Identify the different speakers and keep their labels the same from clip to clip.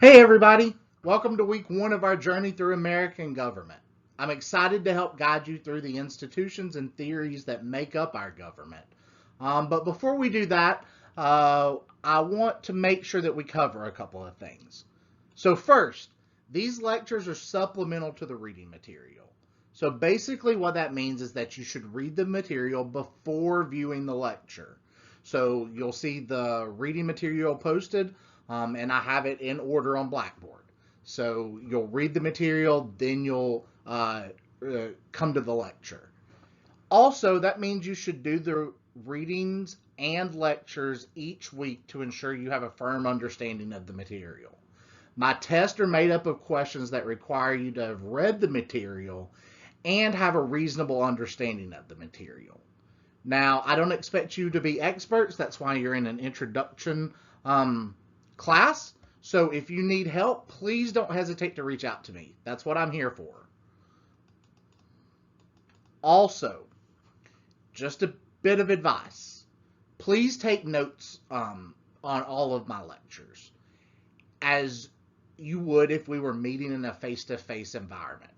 Speaker 1: Hey everybody, welcome to week 1 of our journey through American government. I'm excited to help guide you through the institutions and theories that make up our government. But before we do that, I want to make sure that we cover a couple of things. So first, these lectures are supplemental to the reading material. So basically what that means is that you should read the material before viewing the lecture. So you'll see the reading material posted, and I have it in order on Blackboard. So you'll read the material, then you'll come to the lecture. Also, that means you should do the readings and lectures each week to ensure you have a firm understanding of the material. My tests are made up of questions that require you to have read the material and have a reasonable understanding of the material. Now, I don't expect you to be experts. That's why you're in an introduction class. So if you need help, please don't hesitate to reach out to me. That's what I'm here for. Also, just a bit of advice. Please take notes on all of my lectures, as you would if we were meeting in a face-to-face environment.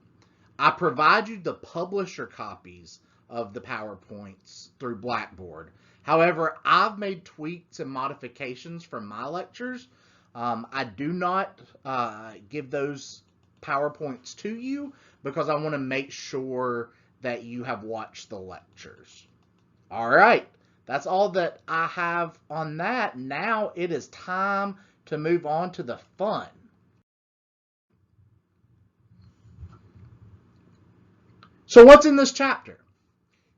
Speaker 1: I provide you the publisher copies of the PowerPoints through Blackboard. However, I've made tweaks and modifications from my lectures. I do not give those PowerPoints to you because I want to make sure that you have watched the lectures. All right, that's all that I have on that. Now it is time to move on to the fun. So what's in this chapter?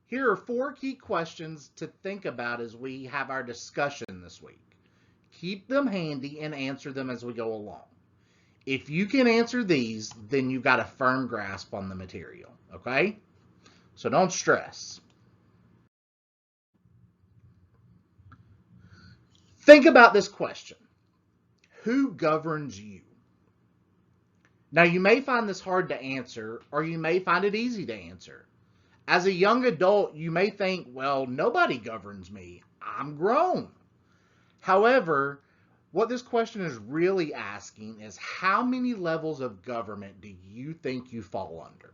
Speaker 1: Here are 4 key questions to think about as we have our discussion this week. Keep them handy and answer them as we go along. If you can answer these, then you've got a firm grasp on the material, okay? So don't stress. Think about this question. Who governs you? Now, you may find this hard to answer, or you may find it easy to answer. As a young adult, you may think, well, nobody governs me. I'm grown. However, what this question is really asking is how many levels of government do you think you fall under?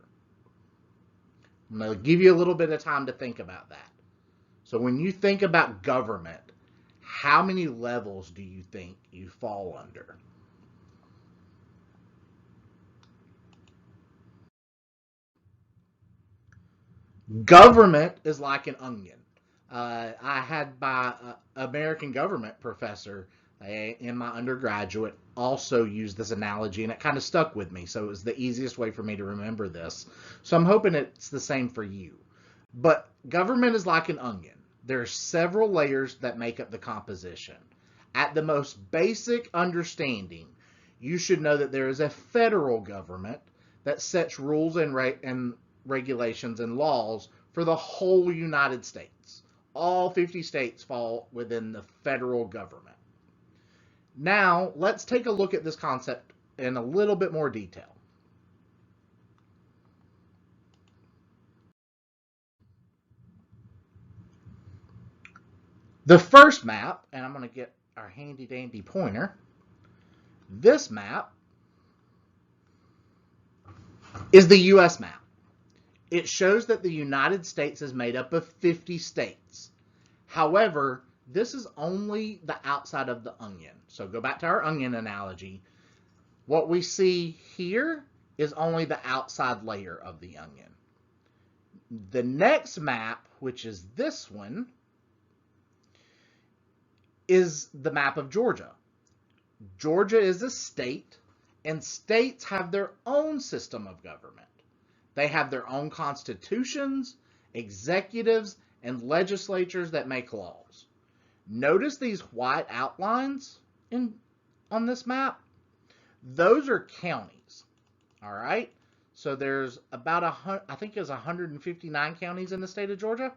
Speaker 1: I'm going to give you a little bit of time to think about that. So when you think about government, how many levels do you think you fall under? Government is like an onion. I had my American government professor in my undergraduate also used this analogy, and it kind of stuck with me. So it was the easiest way for me to remember this. So I'm hoping it's the same for you. But government is like an onion. There are several layers that make up the composition. At the most basic understanding, you should know that there is a federal government that sets rules and regulations and laws for the whole United States. All 50 states fall within the federal government. Now, let's take a look at this concept in a little bit more detail. The first map, and I'm going to get our handy dandy pointer. This map is the U.S. map. It shows that the United States is made up of 50 states. However, this is only the outside of the onion. So go back to our onion analogy. What we see here is only the outside layer of the onion. The next map, which is this one, is the map of Georgia. Georgia is a state, and states have their own system of government. They have their own constitutions, executives, and legislatures that make laws. Notice these white outlines on this map? Those are counties, all right? So there's about, I think there's 159 counties in the state of Georgia.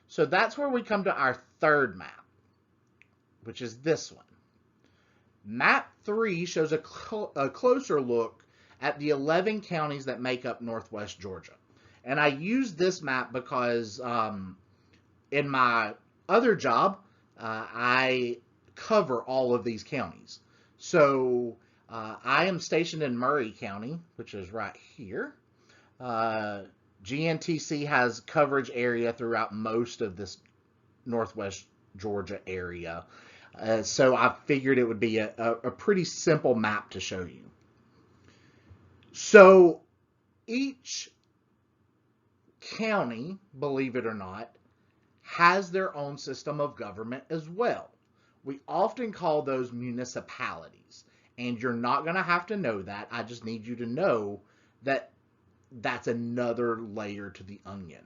Speaker 1: So that's where we come to our third map, which is this one. Map 3 shows a closer look at the 11 counties that make up Northwest Georgia. And I use this map because in my other job, I cover all of these counties. So I am stationed in Murray County, which is right here. GNTC has coverage area throughout most of this Northwest Georgia area. So I figured it would be a pretty simple map to show you. So each county, believe it or not, has their own system of government as well. We often call those municipalities, and you're not going to have to know that. I just need you to know that that's another layer to the onion.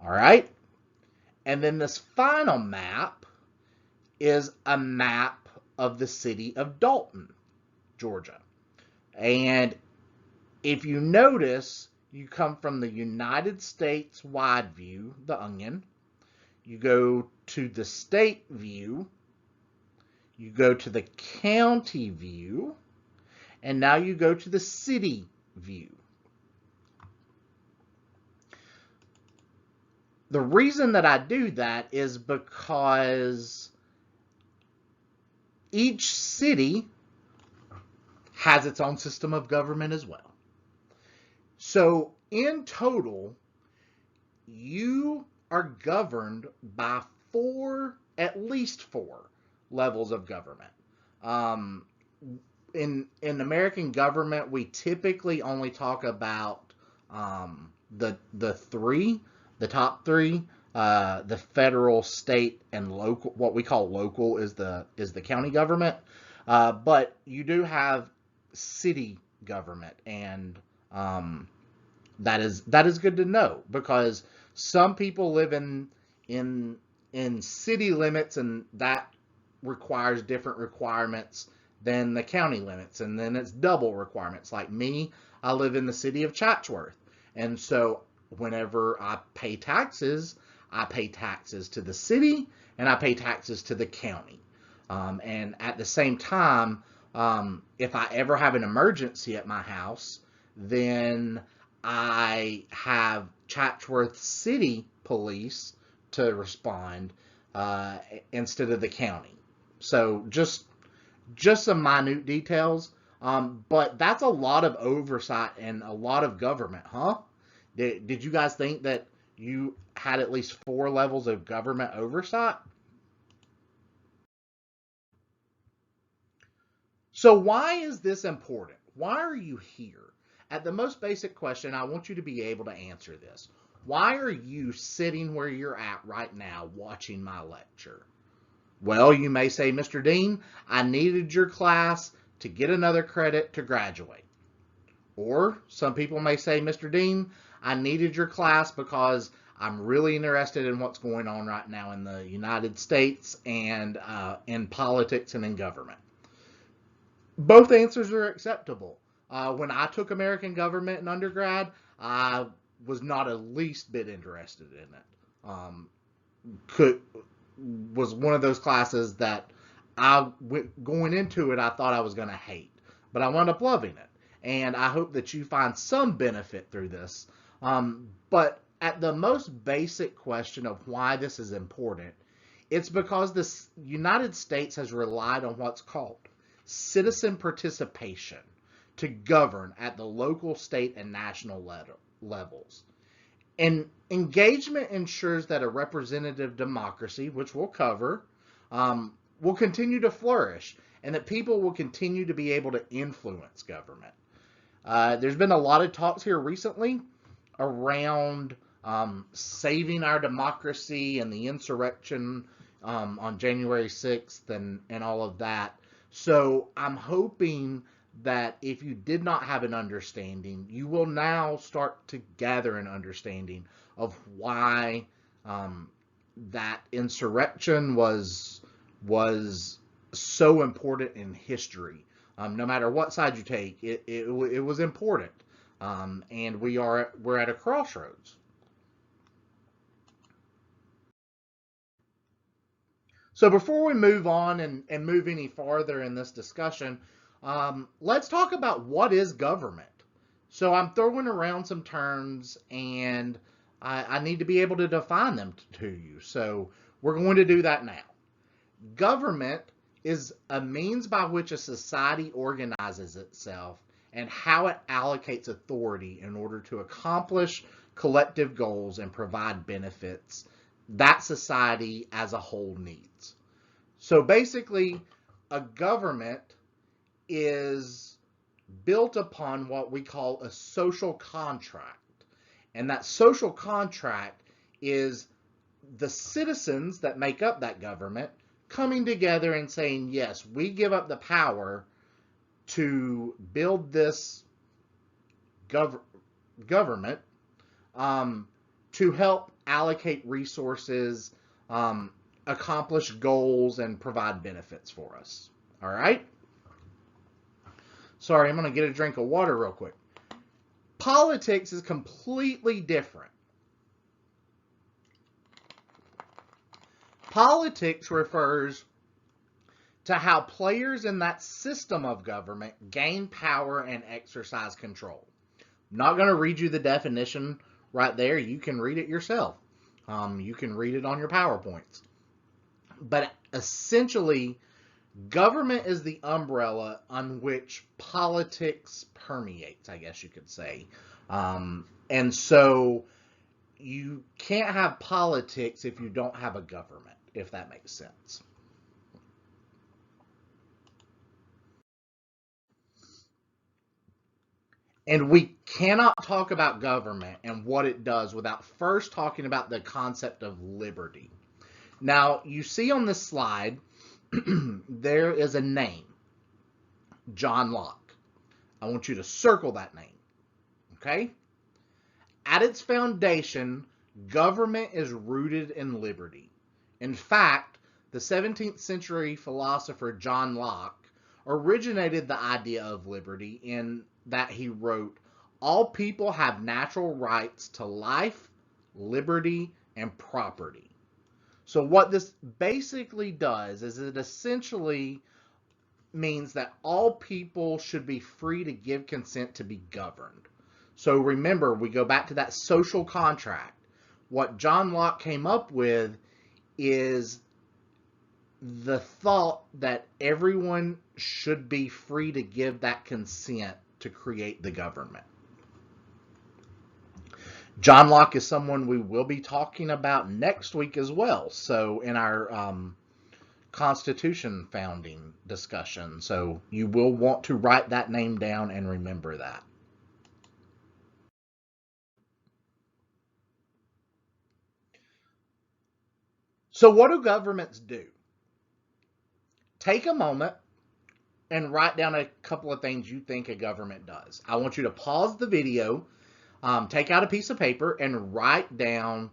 Speaker 1: All right? And then this final map is a map of the city of Dalton, Georgia. And if you notice, you come from the United States wide view, the onion. You go to the state view. You go to the county view. And now you go to the city view. The reason that I do that is because each city has its own system of government as well. So in total, you are governed by at least four levels of government. In American government, we typically only talk about the top three. The federal, state, and local. What we call local is the county government, but you do have city government, and that is good to know, because some people live in city limits, and that requires different requirements than the county limits, and then it's double requirements. Like me, I live in the city of Chatsworth, and so whenever I pay taxes to the city and I pay taxes to the county. And at the same time, if I ever have an emergency at my house, then I have Chatsworth City Police to respond instead of the county. So just some minute details, but that's a lot of oversight and a lot of government, huh? Did you guys think that you had at least 4 levels of government oversight? So why is this important? Why are you here? At the most basic question, I want you to be able to answer this. Why are you sitting where you're at right now watching my lecture? Well, you may say, Mr. Dean, I needed your class to get another credit to graduate. Or some people may say, Mr. Dean, I needed your class because I'm really interested in what's going on right now in the United States and in politics and in government. Both answers are acceptable. When I took American government in undergrad, I was not the least bit interested in it. Was one of those classes that going into it, I thought I was going to hate, but I wound up loving it. And I hope that you find some benefit through this. But at the most basic question of why this is important, it's because the United States has relied on what's called citizen participation to govern at the local, state, and national levels. And engagement ensures that a representative democracy, which we'll cover, will continue to flourish, and that people will continue to be able to influence government. There's been a lot of talks here recently around saving our democracy and the insurrection on January 6th and all of that. So I'm hoping that if you did not have an understanding, you will now start to gather an understanding of why that insurrection was so important in history. No matter what side you take, it was important, and we're at a crossroads. So before we move on and move any farther in this discussion, let's talk about what is government. So I'm throwing around some terms, and I need to be able to define them to you. So we're going to do that now. Government is a means by which a society organizes itself and how it allocates authority in order to accomplish collective goals and provide benefits that society as a whole needs. So basically, a government is built upon what we call a social contract. And that social contract is the citizens that make up that government coming together and saying, yes, we give up the power to build this government to help allocate resources, accomplish goals, and provide benefits for us. All right? Sorry, I'm going to get a drink of water real quick. Politics is completely different. Politics refers to how players in that system of government gain power and exercise control. I'm not going to read you the definition right there. You can read it yourself. You can read it on your PowerPoints. But essentially, government is the umbrella on which politics permeates, I guess you could say. And so you can't have politics if you don't have a government, if that makes sense. And we cannot talk about government and what it does without first talking about the concept of liberty. Now, you see on this slide, there is a name, John Locke. I want you to circle that name, okay? At its foundation, government is rooted in liberty. In fact, the 17th century philosopher John Locke originated the idea of liberty in that he wrote, "All people have natural rights to life, liberty, and property." So what this basically does is it essentially means that all people should be free to give consent to be governed. So remember, we go back to that social contract. What John Locke came up with is the thought that everyone should be free to give that consent to create the government. John Locke is someone we will be talking about next week as well. So in our Constitution founding discussion. So you will want to write that name down and remember that. So what do governments do? Take a moment and write down a couple of things you think a government does. I want you to pause the video, take out a piece of paper, and write down,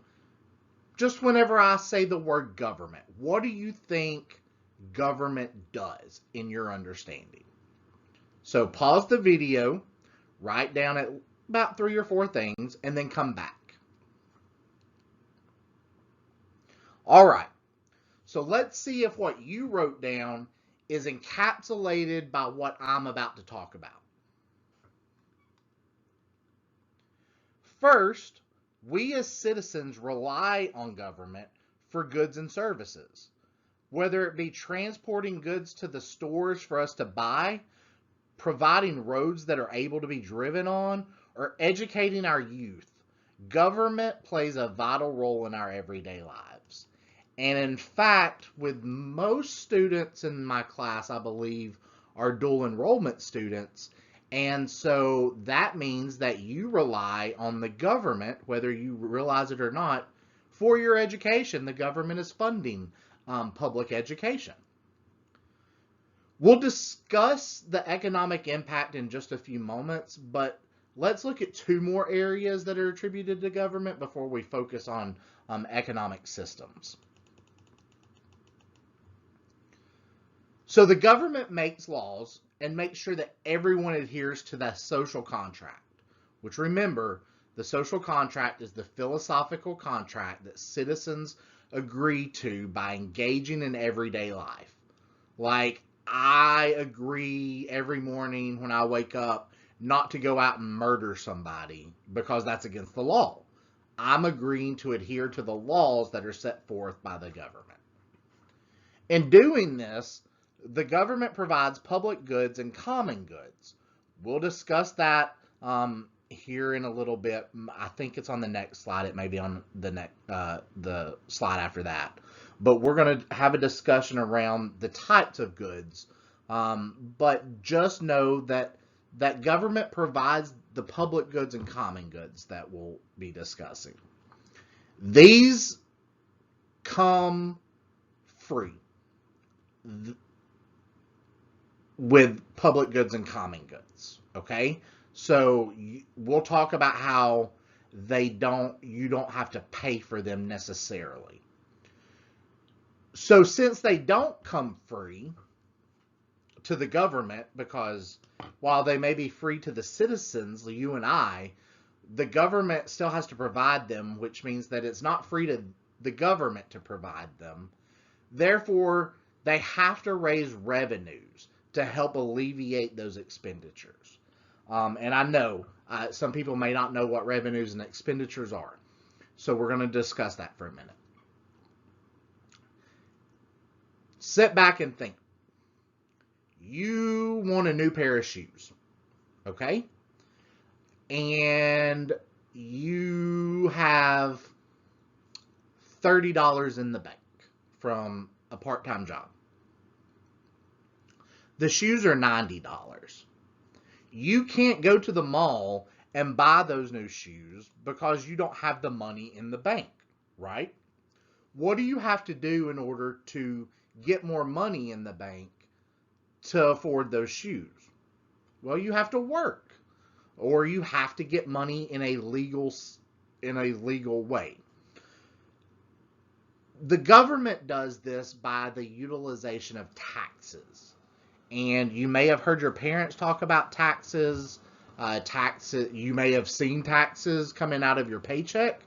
Speaker 1: just whenever I say the word government, what do you think government does in your understanding? So pause the video, write down about 3 or 4 things, and then come back. All right. So let's see if what you wrote down is encapsulated by what I'm about to talk about. First, we as citizens rely on government for goods and services, whether it be transporting goods to the stores for us to buy, providing roads that are able to be driven on, or educating our youth. Government plays a vital role in our everyday lives. And in fact, with most students in my class, I believe, are dual enrollment students. And so that means that you rely on the government, whether you realize it or not, for your education. The government is funding public education. We'll discuss the economic impact in just a few moments, but let's look at 2 more areas that are attributed to government before we focus on economic systems. So the government makes laws and makes sure that everyone adheres to that social contract, which, remember, the social contract is the philosophical contract that citizens agree to by engaging in everyday life. Like, I agree every morning when I wake up not to go out and murder somebody because that's against the law. I'm agreeing to adhere to the laws that are set forth by the government. In doing this, The government provides public goods and common goods. We'll discuss that here in a little bit. I think it's on the next slide. It may be on the slide after that. But we're going to have a discussion around the types of goods. But just know that government provides the public goods and common goods that we'll be discussing. These come free with public goods and common goods, okay? So we'll talk about how you don't have to pay for them necessarily. So since they don't come free to the government, because while they may be free to the citizens, you and I, the government still has to provide them, which means that it's not free to the government to provide them. Therefore, they have to raise revenues to help alleviate those expenditures. And I know some people may not know what revenues and expenditures are. So we're going to discuss that for a minute. Sit back and think. You want a new pair of shoes, okay? And you have $30 in the bank from a part-time job. The shoes are $90. You can't go to the mall and buy those new shoes because you don't have the money in the bank, right? What do you have to do in order to get more money in the bank to afford those shoes? Well, you have to work, or you have to get money in a legal way. The government does this by the utilization of taxes. And you may have heard your parents talk about taxes. You may have seen taxes coming out of your paycheck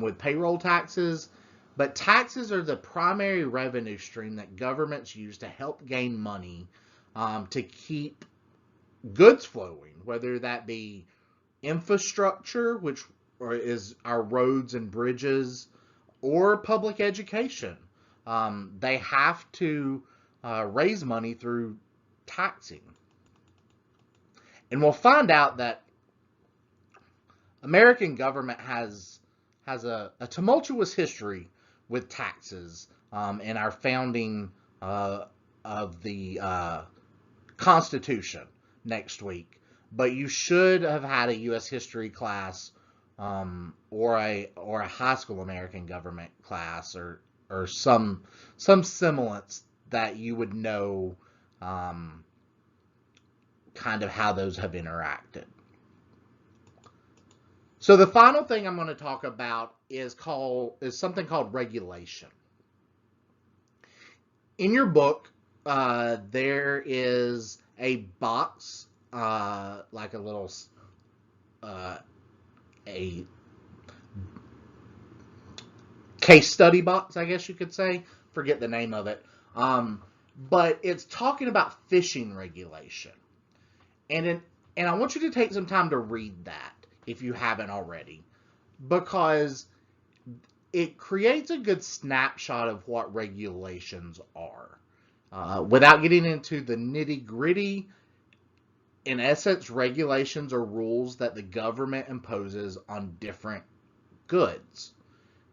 Speaker 1: with payroll taxes. But taxes are the primary revenue stream that governments use to help gain money to keep goods flowing, whether that be infrastructure, which is our roads and bridges, or public education. They have to raise money through taxing. And we'll find out that American government has a tumultuous history with taxes in our founding of the Constitution next week. But you should have had a U.S. history class or a high school American government class or some semblance that you would know kind of how those have interacted. So the final thing I'm going to talk about is something called regulation. In your book, there is a box, like a little a case study box, I guess you could say. Forget the name of it. But it's talking about fishing regulation. And I want you to take some time to read that if you haven't already, because it creates a good snapshot of what regulations are. Without getting into the nitty-gritty, in essence, regulations are rules that the government imposes on different goods.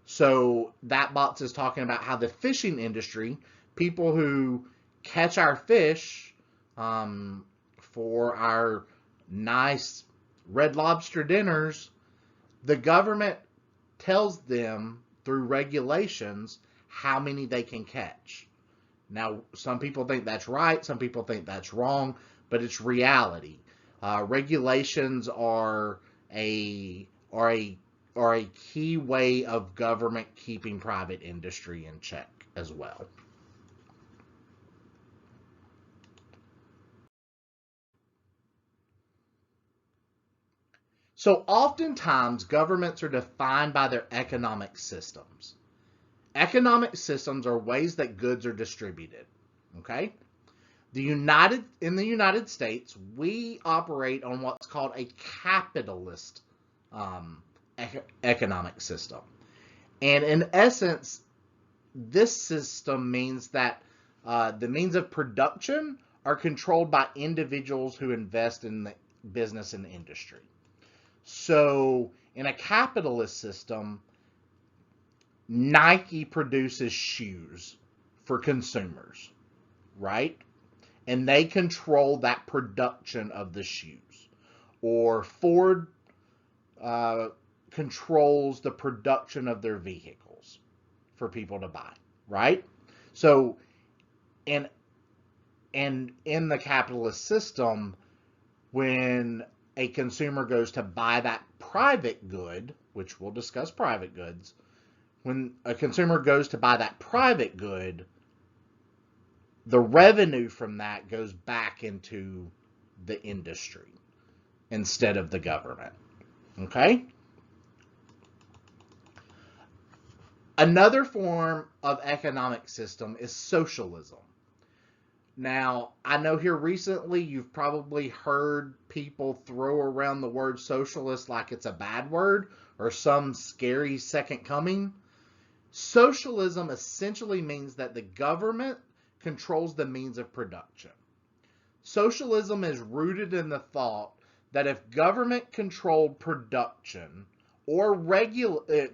Speaker 1: So that box is talking about how the fishing industry, people who catch our fish for our nice Red Lobster dinners, the government tells them through regulations how many they can catch. Now, some people think that's right, some people think that's wrong, but it's reality. Regulations are a key way of government keeping private industry in check as well. So oftentimes governments are defined by their economic systems. Economic systems are ways that goods are distributed. Okay? In the United States, we operate on what's called a capitalist economic system. And in essence, this system means that The means of production are controlled by individuals who invest in the business and industry. So in a capitalist system, Nike produces shoes for consumers, right? And they control that production of the shoes. Or Ford controls the production of their vehicles for people to buy, right? So, and in the capitalist system, when a consumer goes to buy that private good, which we'll discuss private goods, when a consumer goes to buy that private good, the revenue from that goes back into the industry instead of the government. Okay? Another form of economic system is socialism. Now, I know here recently you've probably heard people throw around the word socialist like it's a bad word or some scary second coming. Socialism essentially means that the government controls the means of production. Socialism is rooted in the thought that if government controlled production or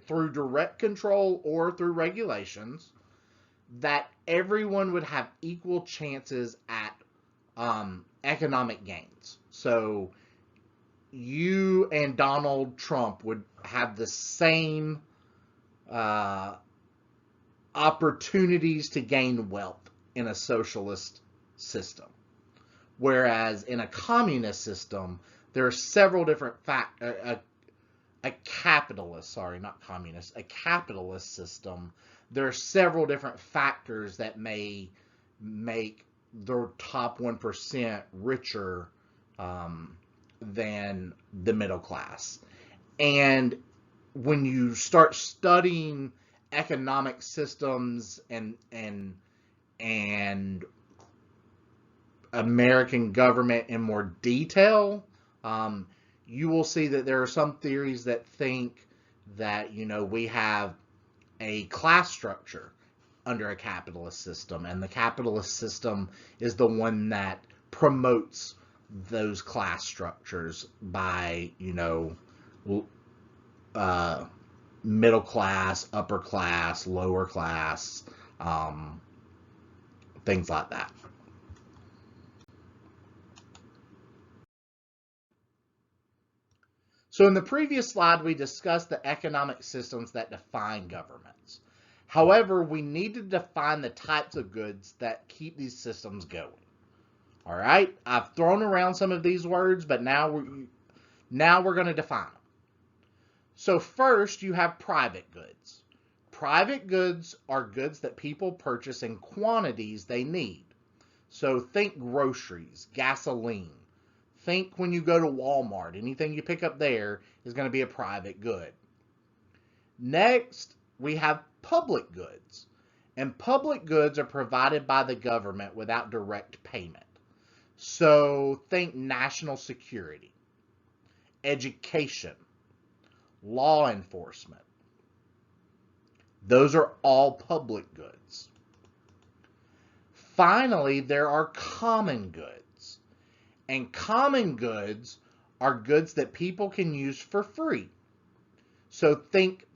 Speaker 1: through direct control or through regulations, that everyone would have equal chances at economic gains. So you and Donald Trump would have the same opportunities to gain wealth in a socialist system. Whereas in a communist system, there are several different a capitalist system, there are several different factors that may make the top 1% richer than the middle class. And when you start studying economic systems and American government in more detail, you will see that there are some theories that think that, we have a class structure under a capitalist system, and the capitalist system is the one that promotes those class structures by, middle class, upper class, lower class, things like that. So in the previous slide, we discussed the economic systems that define governments. However, we need to define the types of goods that keep these systems going. All right, I've thrown around some of these words, but now we're going to define them. So first, you have private goods. Private goods are goods that people purchase in quantities they need. So think groceries, gasoline. Think when you go to Walmart, anything you pick up there is going to be a private good. Next, we have public goods. And public goods are provided by the government without direct payment. So think national security, education, law enforcement. Those are all public goods. Finally, there are common goods. And common goods are goods that people can use for free. So think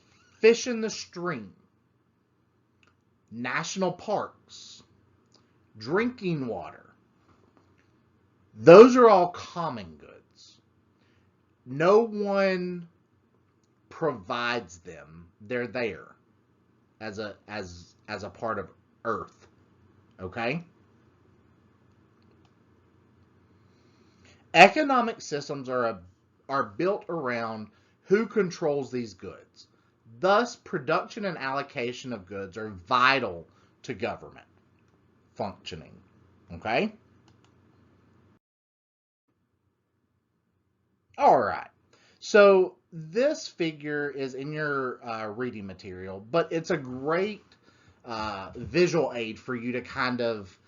Speaker 1: fish in the stream, national parks, drinking water. Those are all common goods. No one provides them. They're there as a part of Earth. Okay? Economic systems are built around who controls these goods. Thus, production and allocation of goods are vital to government functioning. Okay? All right. So this figure is in your reading material, but it's a great visual aid for you to kind of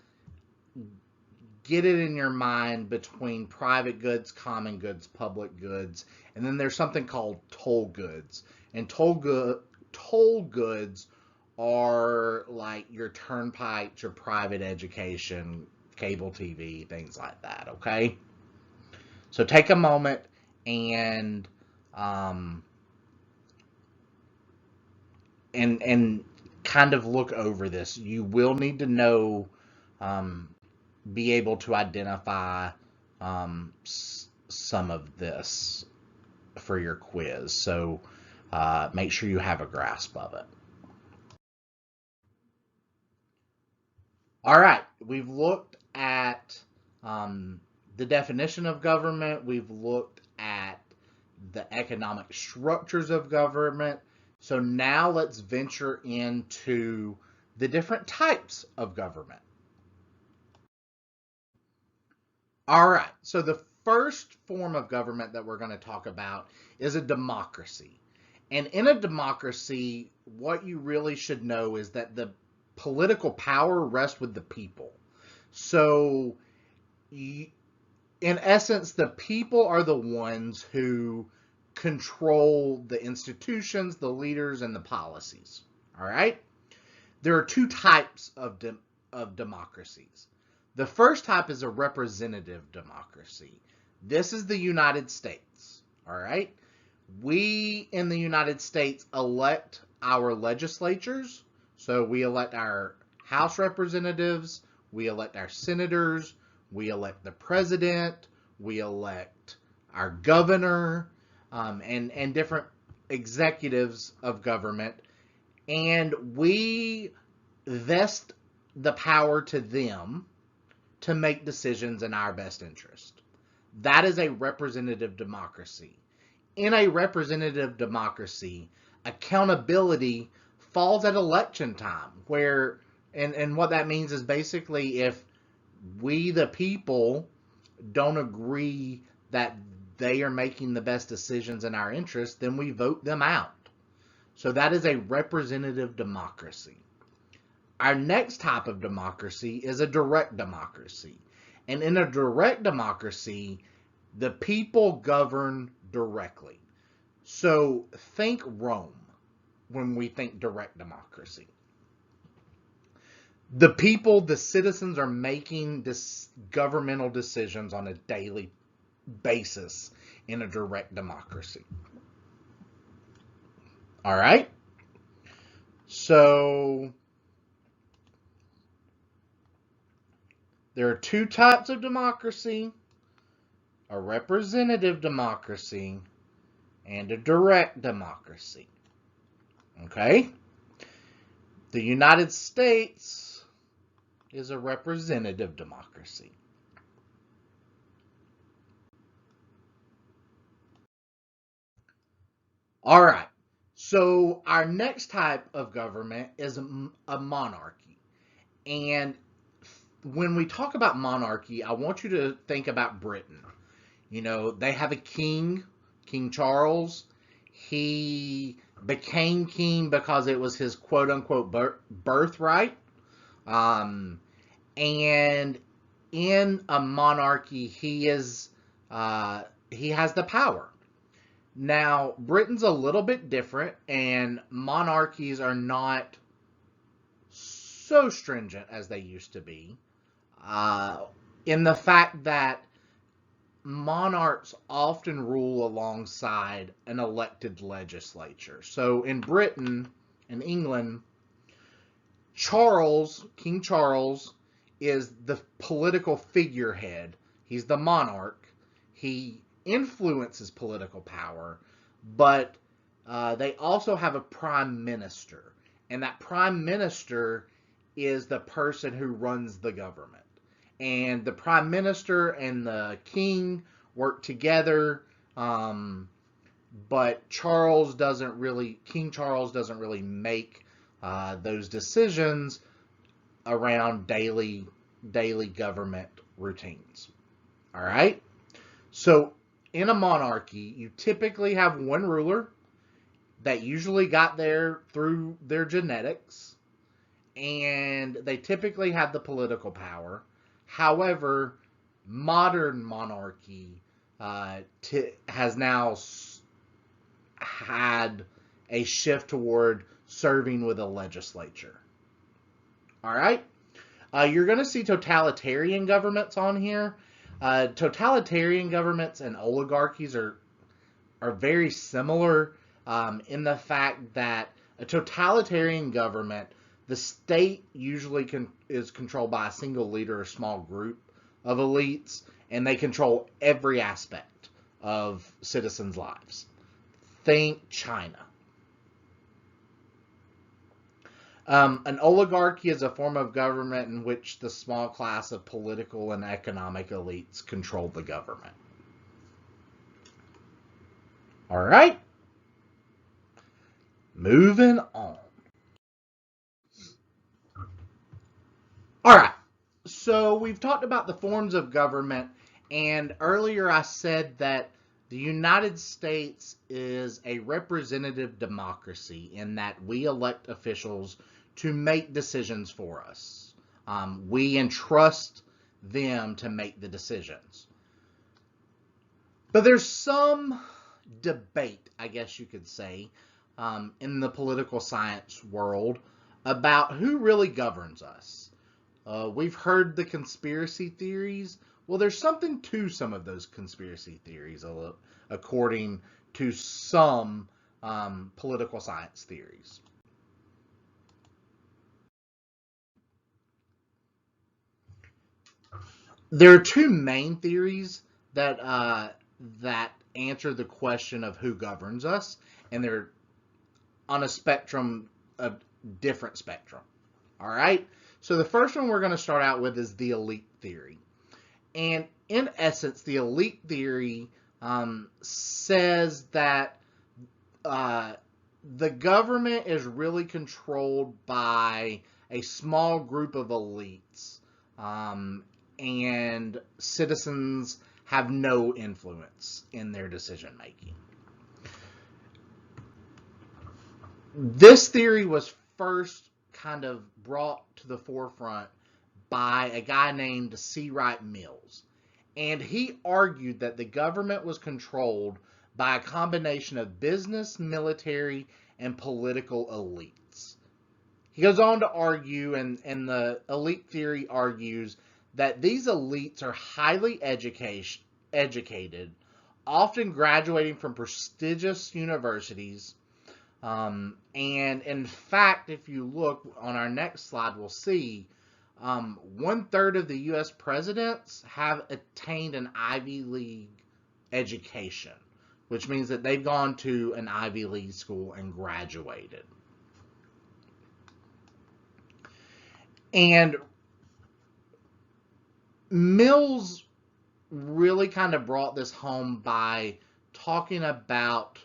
Speaker 1: get it in your mind between private goods, common goods, public goods, and then there's something called toll goods. And toll goods are like your turnpikes, your private education, cable TV, things like that, okay? So take a moment and and kind of look over this. You will need to know, be able to identify some of this for your quiz. So make sure you have a grasp of it. All right, we've looked at the definition of government. We've looked at the economic structures of government. So now let's venture into the different types of government. All right, so the first form of government that we're going to talk about is a democracy. And in a democracy, what you really should know is that the political power rests with the people. So, in essence, the people are the ones who control the institutions, the leaders, and the policies. All right? There are two types of democracies. The first type is a representative democracy. This is the United States. All right? We in the United States elect our legislatures. So we elect our House representatives, we elect our senators, we elect the president, we elect our governor, and different executives of government, and we vest the power to them to make decisions in our best interest. That is a representative democracy. In a representative democracy, accountability falls at election time, where, and what that means is basically if we, the people, don't agree that they are making the best decisions in our interest, then we vote them out. So that is a representative democracy. Our next type of democracy is a direct democracy. And in a direct democracy, the people govern directly. So think Rome when we think direct democracy. The people, the citizens, are making governmental decisions on a daily basis in a direct democracy. All right? So there are two types of democracy: a representative democracy and a direct democracy. Okay? The United States is a representative democracy. All right. So our next type of government is a monarchy. And when we talk about monarchy, I want you to think about Britain. You know, they have a king, King Charles. He became king because it was his quote-unquote birthright. And in a monarchy, he has the power. Now, Britain's a little bit different, and monarchies are not so stringent as they used to be, in the fact that monarchs often rule alongside an elected legislature. So in Britain and England, King Charles, is the political figurehead. He's the monarch. He influences political power, but they also have a prime minister. And that prime minister is the person who runs the government. And the prime minister and the king work together, but King Charles doesn't really make those decisions around daily government routines. All right? So in a monarchy, you typically have one ruler that usually got there through their genetics, and they typically have the political power. However, modern monarchy has now had a shift toward serving with a legislature. All right? You're going to see totalitarian governments on here. Totalitarian governments and oligarchies are very similar in the fact that a totalitarian government, the state usually is controlled by a single leader or small group of elites, and they control every aspect of citizens' lives. Think China. An oligarchy is a form of government in which the small class of political and economic elites control the government. All right. Moving on. All right. So we've talked about the forms of government, and earlier I said that the United States is a representative democracy in that we elect officials to make decisions for us. We entrust them to make the decisions. But there's some debate, I guess you could say, in the political science world about who really governs us. We've heard the conspiracy theories. Well, there's something to some of those conspiracy theories, according to some political science theories. There are two main theories that answer the question of who governs us, and they're on a spectrum, a different spectrum. All right. So the first one we're going to start out with is the elite theory, and in essence, the elite theory says that the government is really controlled by a small group of elites. And citizens have no influence in their decision making. This theory was first kind of brought to the forefront by a guy named C. Wright Mills. And he argued that the government was controlled by a combination of business, military, and political elites. He goes on to argue, and the elite theory argues, that these elites are highly educated, often graduating from prestigious universities. And in fact, if you look on our next slide, we'll see 1/3 of the U.S. presidents have attained an Ivy League education, which means that they've gone to an Ivy League school and graduated. And Mills really kind of brought this home by talking about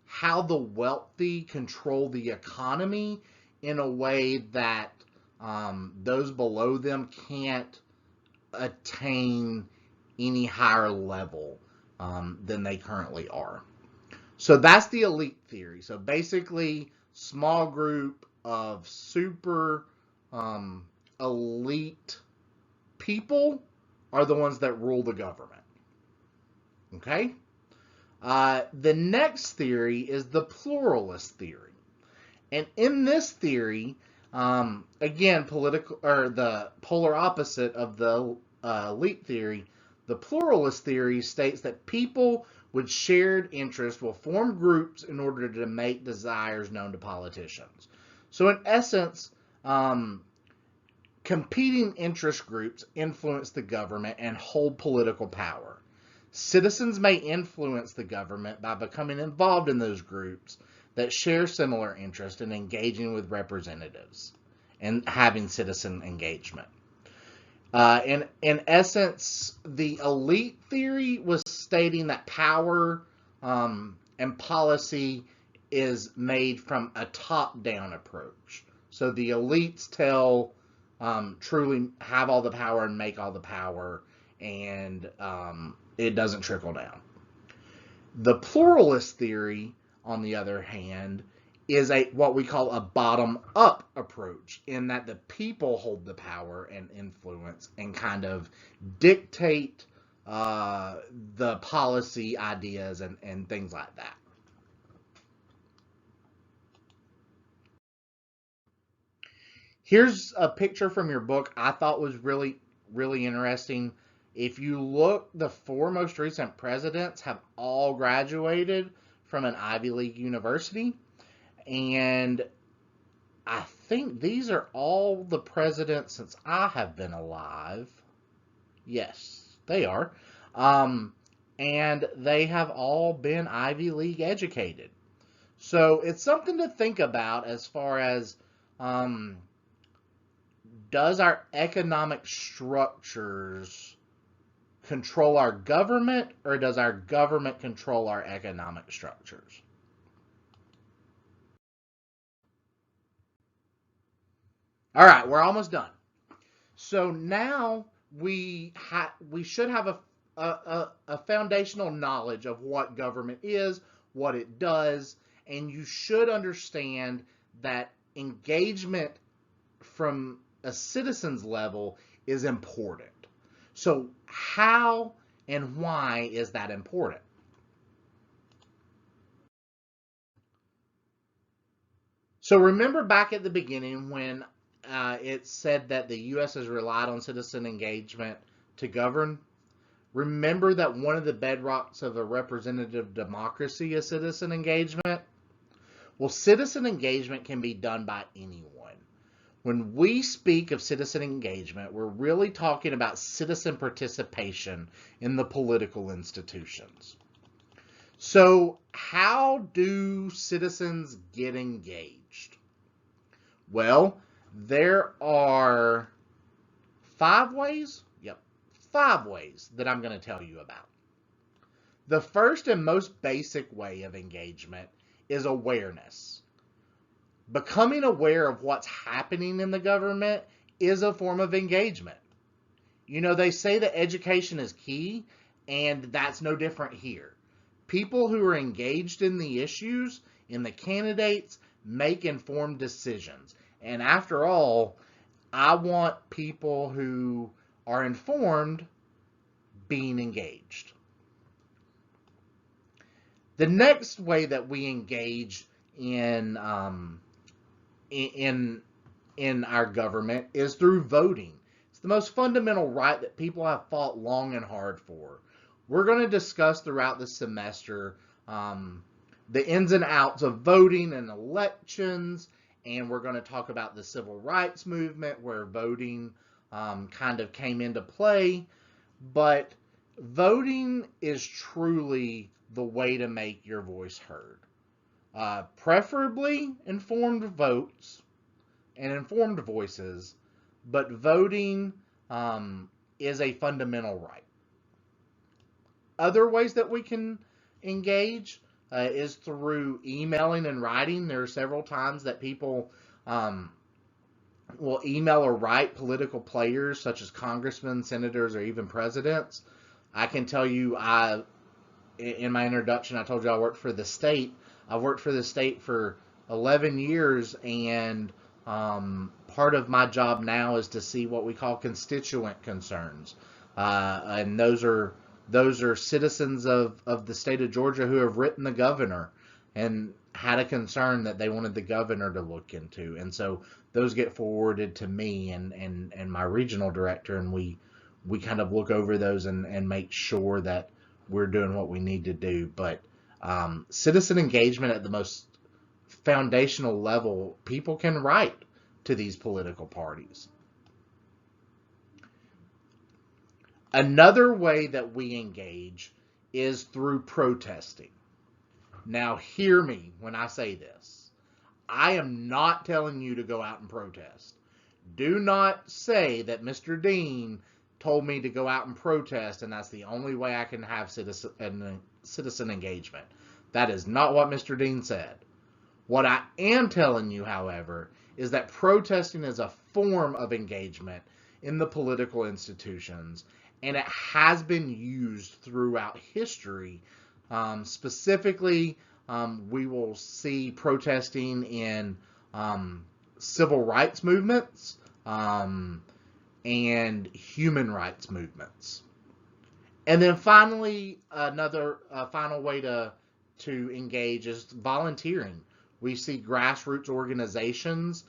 Speaker 1: how the wealthy control the economy in a way that those below them can't attain any higher level than they currently are. So that's the elite theory. So basically, small group of super elite people are the ones that rule the government. Okay? The next theory is the pluralist theory. And in this theory, again, the polar opposite of the elite theory, the pluralist theory states that people with shared interests will form groups in order to make desires known to politicians. So in essence, competing interest groups influence the government and hold political power. Citizens may influence the government by becoming involved in those groups that share similar interests and engaging with representatives and having citizen engagement. In essence, the elite theory was stating that power and policy is made from a top-down approach. So the elites truly have all the power and make all the power, and it doesn't trickle down. The pluralist theory, on the other hand, is what we call a bottom-up approach, in that the people hold the power and influence and kind of dictate the policy ideas and things like that. Here's a picture from your book I thought was really, really interesting. If you look, the 4 most recent presidents have all graduated from an Ivy League university. And I think these are all the presidents since I have been alive. Yes, they are. And they have all been Ivy League educated. So it's something to think about as far as does our economic structures control our government, or does our government control our economic structures? All right, we're almost done. So now we should have a foundational knowledge of what government is, what it does, and you should understand that engagement from a citizen's level is important. So how and why is that important? So remember back at the beginning when it said that the U.S. has relied on citizen engagement to govern? Remember that one of the bedrocks of a representative democracy is citizen engagement? Well, citizen engagement can be done by anyone. When we speak of citizen engagement, we're really talking about citizen participation in the political institutions. So, how do citizens get engaged? Well, there are 5 ways. Yep, 5 ways that I'm going to tell you about. The first and most basic way of engagement is awareness. Becoming aware of what's happening in the government is a form of engagement. You know, they say that education is key, and that's no different here. People who are engaged in the issues, in the candidates, make informed decisions. And after all, I want people who are informed being engaged. The next way that we engage in our government is through voting. It's the most fundamental right that people have fought long and hard for. We're going to discuss throughout the semester the ins and outs of voting and elections, and we're going to talk about the civil rights movement where voting kind of came into play. But voting is truly the way to make your voice heard. Preferably informed votes and informed voices, but voting is a fundamental right. Other ways that we can engage is through emailing and writing. There are several times that people will email or write political players such as congressmen, senators, or even presidents. I can tell you, in my introduction, I told you I worked for the state. I've worked for the state for 11 years, and part of my job now is to see what we call constituent concerns. And those are citizens of the state of Georgia who have written the governor and had a concern that they wanted the governor to look into. And so those get forwarded to me and my regional director, and we kind of look over those and make sure that we're doing what we need to do. But citizen engagement at the most foundational level, people can write to these political parties. Another way that we engage is through protesting. Now, hear me when I say this. I am not telling you to go out and protest. Do not say that Mr. Dean told me to go out and protest, and that's the only way I can have citizen engagement. That is not what Mr. Dean said. What I am telling you, however, is that protesting is a form of engagement in the political institutions, and it has been used throughout history. Specifically, we will see protesting in civil rights movements and human rights movements. And then finally, another final way to engage is volunteering. We see grassroots organizations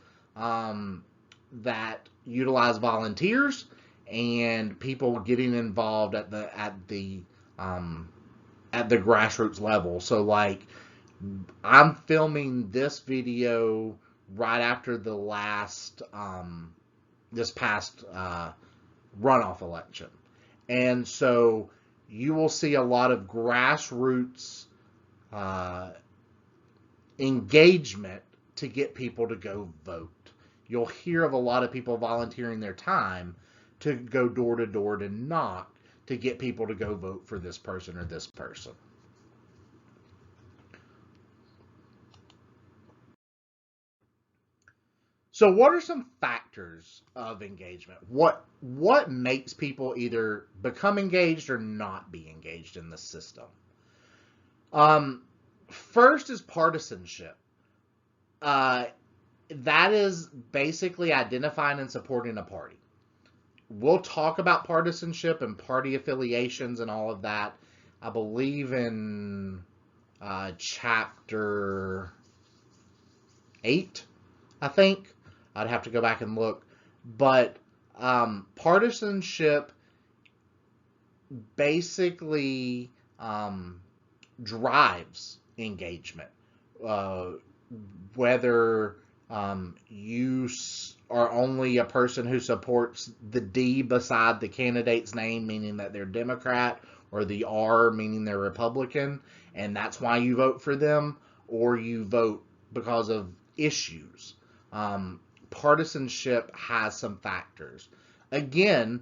Speaker 1: that utilize volunteers and people getting involved at the grassroots level. So like, I'm filming this video right after the last this past runoff election, and so you will see a lot of grassroots engagement to get people to go vote. You'll hear of a lot of people volunteering their time to go door to door to knock to get people to go vote for this person or this person. So what are some factors of engagement? What makes people either become engaged or not be engaged in the system? First is partisanship. That is basically identifying and supporting a party. We'll talk about partisanship and party affiliations and all of that, I believe, in chapter 8, I think. I'd have to go back and look. But partisanship basically drives engagement. Whether you are only a person who supports the D beside the candidate's name, meaning that they're Democrat, or the R, meaning they're Republican, and that's why you vote for them, or you vote because of issues. Partisanship has some factors. Again,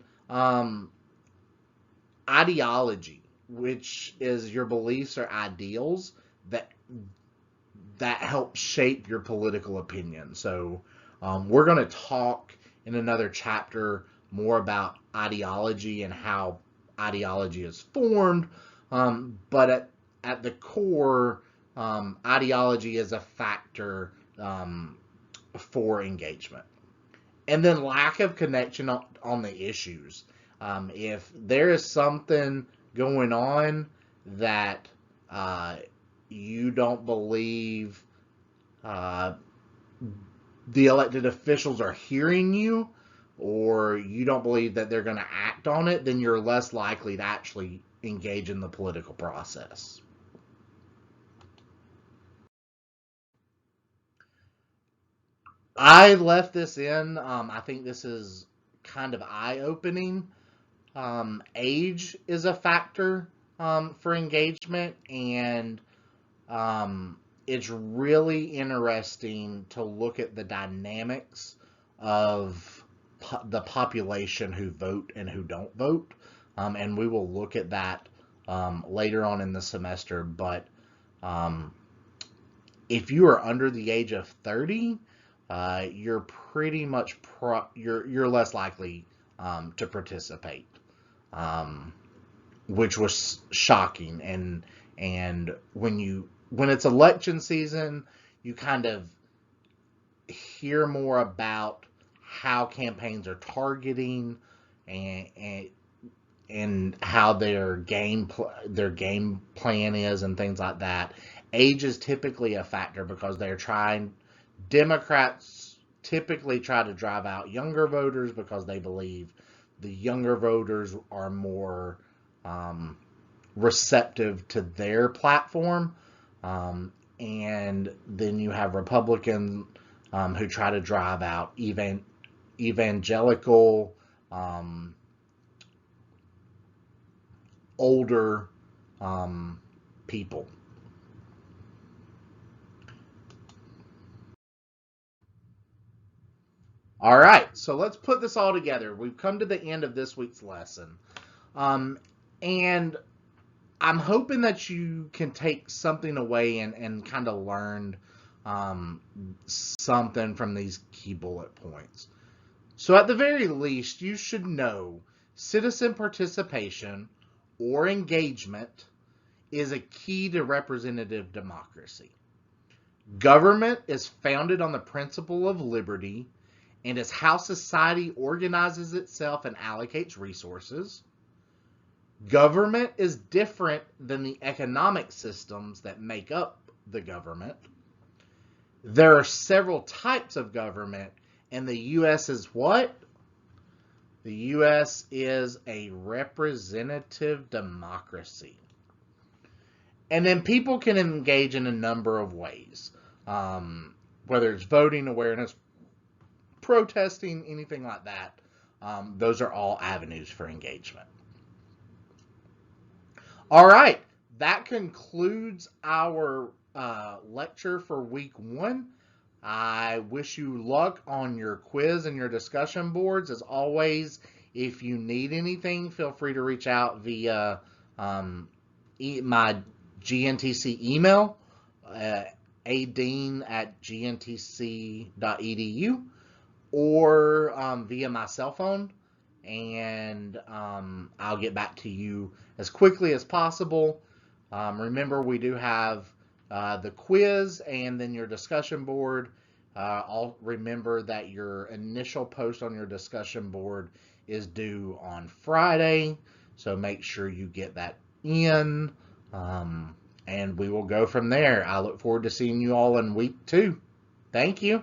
Speaker 1: ideology, which is your beliefs or ideals that help shape your political opinion. So we're going to talk in another chapter more about ideology and how ideology is formed. But at the core, ideology is a factor for engagement. And then lack of connection on the issues. If there is something going on that you don't believe the elected officials are hearing you, or you don't believe that they're going to act on it, then you're less likely to actually engage in the political process. I left this in. I think this is kind of eye-opening. Age is a factor for engagement, and it's really interesting to look at the dynamics of the population who vote and who don't vote. And we will look at that later on in the semester. But if you are under the age of 30, you're pretty much you're less likely to participate, which was shocking. And when it's election season, you kind of hear more about how campaigns are targeting and how their game plan is and things like that. Age is typically a factor because Democrats typically try to drive out younger voters because they believe the younger voters are more receptive to their platform. And then you have Republicans who try to drive out evangelical, older people. All right, so let's put this all together. We've come to the end of this week's lesson. And I'm hoping that you can take something away and kind of learn something from these key bullet points. So at the very least, you should know citizen participation or engagement is a key to representative democracy. Government is founded on the principle of liberty and is how society organizes itself and allocates resources. Government is different than the economic systems that make up the government. There are several types of government, And the U.S. is what? The U.S. is a representative democracy. And then people can engage in a number of ways, whether it's voting, awareness, protesting, anything like that. Those are all avenues for engagement. All right, that concludes our lecture for week 1. I wish you luck on your quiz and your discussion boards. As always, if you need anything, feel free to reach out via my GNTC email, adean@gntc.edu, or via my cell phone, and I'll get back to you as quickly as possible. Remember, we do have the quiz and then your discussion board. I'll remember that your initial post on your discussion board is due on Friday, so make sure you get that in, and we will go from there. I look forward to seeing you all in week 2. Thank you.